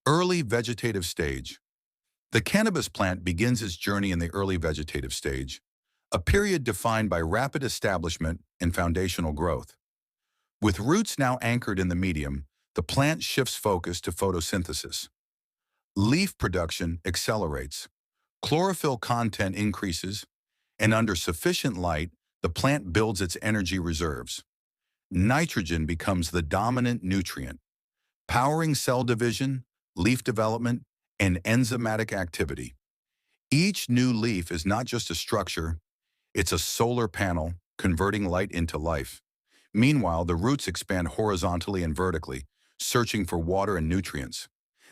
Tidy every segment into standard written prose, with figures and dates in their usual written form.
Early vegetative stage. The cannabis plant begins its journey in the early vegetative stage, a period defined by rapid establishment and foundational growth. With roots now anchored in the medium, the plant shifts focus to photosynthesis. Leaf production accelerates, chlorophyll content increases, and under sufficient light, the plant builds its energy reserves. Nitrogen becomes the dominant nutrient, powering cell division, leaf development, and enzymatic activity. Each new leaf is not just a structure, it's a solar panel converting light into life. Meanwhile, the roots expand horizontally and vertically, searching for water and nutrients.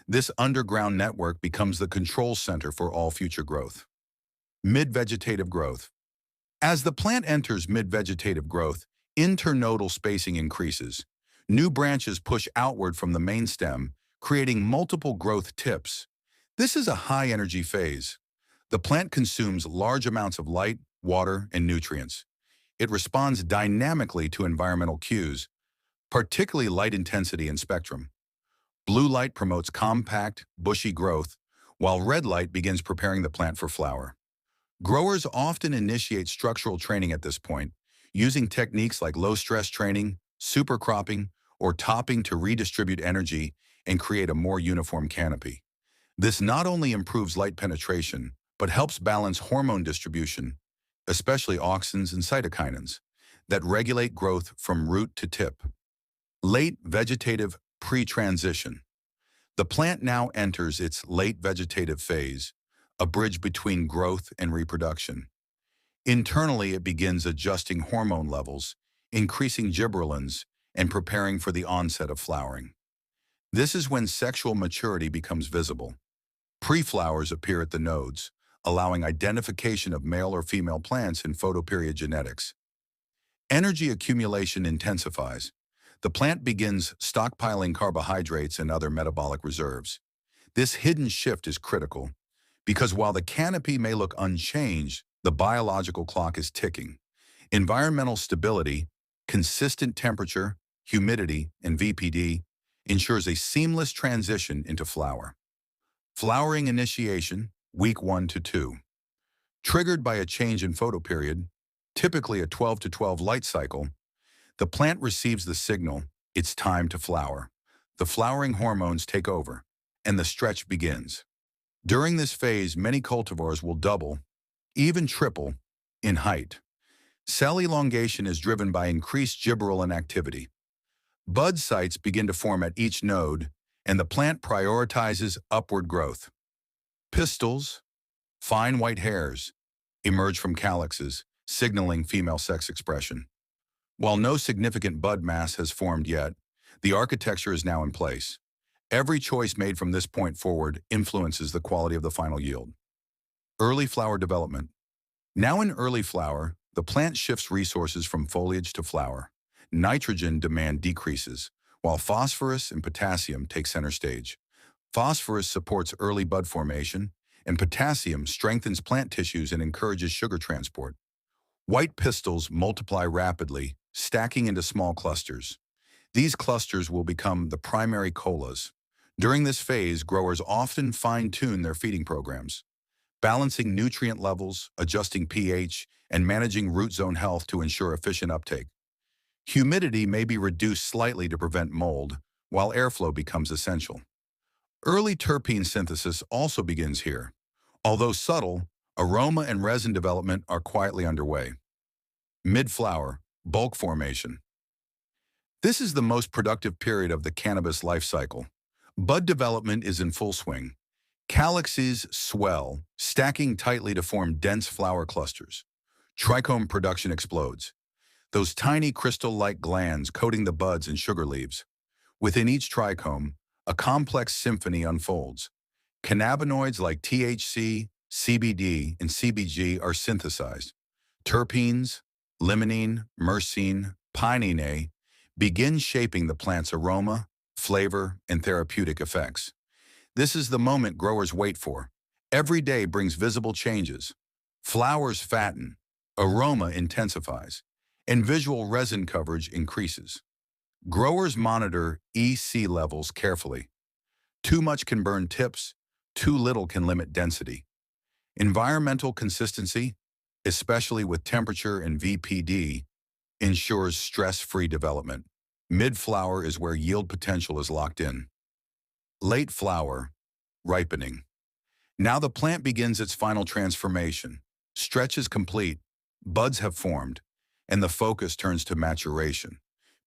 This underground network becomes the control center for all future growth. Mid-vegetative growth. As the plant enters mid-vegetative growth, internodal spacing increases. New branches push outward from the main stem, creating multiple growth tips. This is a high-energy phase. The plant consumes large amounts of light, water, and nutrients. It responds dynamically to environmental cues, particularly light intensity and spectrum. Blue light promotes compact, bushy growth, while red light begins preparing the plant for flower. Growers often initiate structural training at this point, using techniques like low-stress training, supercropping, or topping to redistribute energy and create a more uniform canopy. This not only improves light penetration, but helps balance hormone distribution, especially auxins and cytokinins, that regulate growth from root to tip. Late vegetative pre-transition. The plant now enters its late vegetative phase, a bridge between growth and reproduction. Internally, it begins adjusting hormone levels, increasing gibberellins, and preparing for the onset of flowering. This is when sexual maturity becomes visible. Pre-flowers appear at the nodes, allowing identification of male or female plants in photoperiod genetics. Energy accumulation intensifies. The plant begins stockpiling carbohydrates and other metabolic reserves. This hidden shift is critical, because while the canopy may look unchanged, the biological clock is ticking. Environmental stability, consistent temperature, humidity, and VPD ensures a seamless transition into flower. Flowering initiation, week 1 to 2. Triggered by a change in photoperiod, typically a 12 to 12 light cycle, the plant receives the signal, it's time to flower. The flowering hormones take over, and the stretch begins. During this phase, many cultivars will double, even triple, in height. Cell elongation is driven by increased gibberellin activity. Bud sites begin to form at each node, and the plant prioritizes upward growth. Pistils, fine white hairs, emerge from calyxes, signaling female sex expression. While no significant bud mass has formed yet, the architecture is now in place. Every choice made from this point forward influences the quality of the final yield. Early flower development. Now in early flower, the plant shifts resources from foliage to flower. Nitrogen demand decreases, while phosphorus and potassium take center stage. Phosphorus supports early bud formation, and potassium strengthens plant tissues and encourages sugar transport. White pistils multiply rapidly, stacking into small clusters. These clusters will become the primary colas. During this phase, growers often fine-tune their feeding programs, balancing nutrient levels, adjusting pH, and managing root zone health to ensure efficient uptake. Humidity may be reduced slightly to prevent mold, while airflow becomes essential. Early terpene synthesis also begins here. Although subtle, aroma and resin development are quietly underway. Mid-flower, bulk formation. This is the most productive period of the cannabis life cycle. Bud development is in full swing. Calyxes swell, stacking tightly to form dense flower clusters. Trichome production explodes, those tiny crystal-like glands coating the buds and sugar leaves. Within each trichome, a complex symphony unfolds. Cannabinoids like THC, CBD, and CBG are synthesized. Terpenes, limonene, myrcene, pinene A begin shaping the plant's aroma, flavor, and therapeutic effects. This is the moment growers wait for. Every day brings visible changes. Flowers fatten, aroma intensifies, and visual resin coverage increases. Growers monitor EC levels carefully. Too much can burn tips, too little can limit density. Environmental consistency, especially with temperature and VPD, ensures stress-free development. Mid-flower is where yield potential is locked in. Late flower, ripening. Now the plant begins its final transformation. Stretch is complete, buds have formed, and the focus turns to maturation.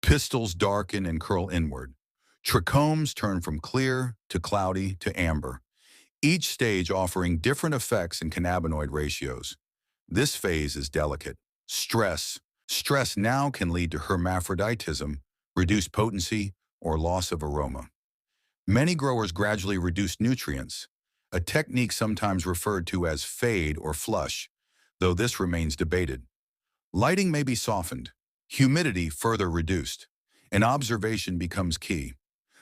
Pistils darken and curl inward. Trichomes turn from clear to cloudy to amber, each stage offering different effects in cannabinoid ratios. This phase is delicate. Stress. Stress now can lead to hermaphroditism, reduced potency, or loss of aroma. Many growers gradually reduce nutrients, a technique sometimes referred to as fade or flush, though this remains debated. Lighting may be softened, humidity further reduced, and observation becomes key.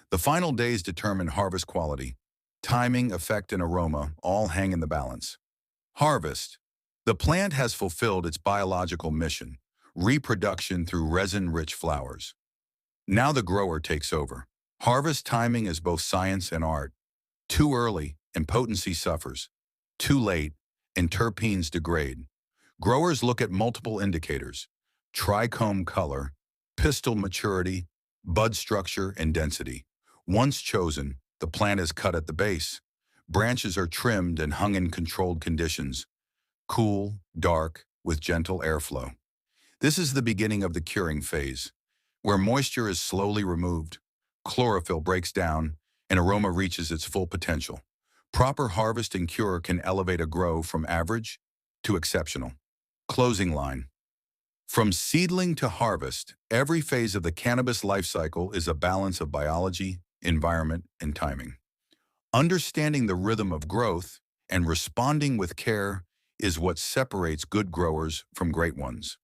The final days determine harvest quality. Timing, effect, and aroma all hang in the balance. Harvest. The plant has fulfilled its biological mission, reproduction through resin-rich flowers. Now the grower takes over. Harvest timing is both science and art. Too early, and potency suffers. Too late, and terpenes degrade. Growers look at multiple indicators: trichome color, pistil maturity, bud structure, and density. Once chosen, the plant is cut at the base. Branches are trimmed and hung in controlled conditions, cool, dark, with gentle airflow. This is the beginning of the curing phase, where moisture is slowly removed, chlorophyll breaks down, and aroma reaches its full potential. Proper harvest and cure can elevate a grow from average to exceptional. Closing line. From seedling to harvest, every phase of the cannabis life cycle is a balance of biology, environment, and timing. Understanding the rhythm of growth and responding with care is what separates good growers from great ones.